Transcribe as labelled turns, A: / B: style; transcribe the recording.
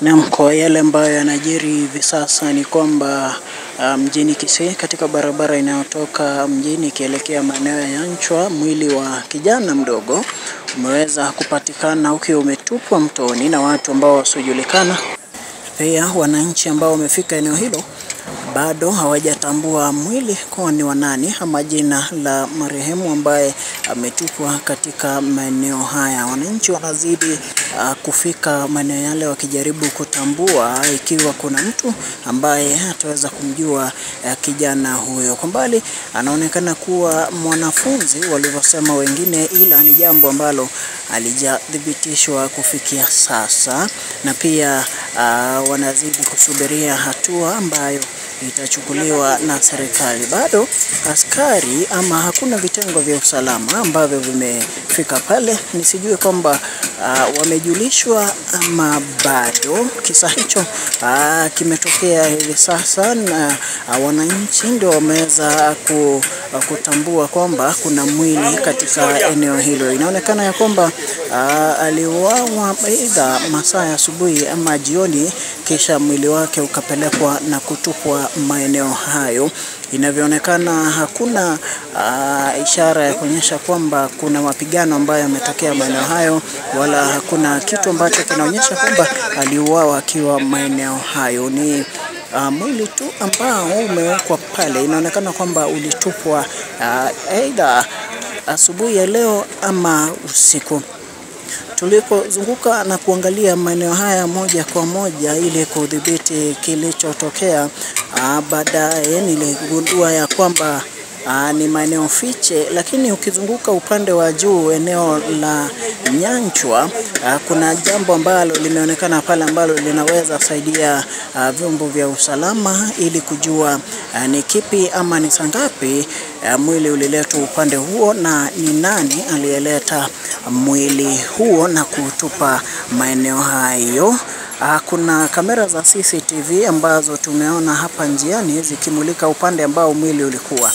A: Naam, kwa yale ambayo yanajiri hivi sasa ni kwamba mjini Kisii katika barabara inayotoka mjini ikielekea maeneo ya Nyanchwa, mwili wa kijana mdogo umeweza kupatikana ukiwa umetupwa mtoni na watu ambao wasiojulikana. Pia wananchi ambao wamefika eneo hilo bado hawajatambua mwili kwa ni wa nani ama jina la marehemu ambaye ametupwa katika maeneo haya. Wananchi wanazidi kufika maeneo yale wakijaribu kutambua ikiwa kuna mtu ambaye ataweza kumjua kijana huyo. Kwa mbali anaonekana kuwa mwanafunzi walivyosema wengine, ila ni jambo ambalo halijathibitishwa kufikia sasa, na pia wanazidi kusubiria hatua ambayo itachukuliwa na serikali. Bado askari ama hakuna vitengo vya usalama ambavyo vimefika pale, nisijue kwamba wamejulishwa ama bado. Kisa hicho kimetokea hivi sasa na wananchi ndio wameweza kutambua kwamba kuna mwili katika eneo hilo. Inaonekana ya kwamba aliuawa aidha masaa ya asubuhi ama jioni, kisha mwili wake ukapelekwa na kutupwa maeneo hayo. Inavyoonekana hakuna ishara ya kuonyesha kwamba kuna mapigano ambayo yametokea maeneo hayo, wala hakuna kitu ambacho kinaonyesha kwamba aliuawa akiwa maeneo hayo. Ni mwili tu ambao umewekwa pale. Inaonekana kwamba ulitupwa aidha asubuhi ya leo ama usiku. Tulipozunguka na kuangalia maeneo haya moja kwa moja ili kudhibiti kilichotokea, baadaye niligundua ya kwamba ni maeneo fiche, lakini ukizunguka upande wa juu eneo la Nyanchwa, kuna jambo ambalo limeonekana pale ambalo linaweza saidia vyombo vya usalama ili kujua ni kipi ama ni sangapi mwili uliletwa upande huo na ni nani aliyeleta mwili huo na kutupa maeneo hayo. Kuna kamera za CCTV ambazo tumeona hapa njiani zikimulika upande ambao mwili ulikuwa.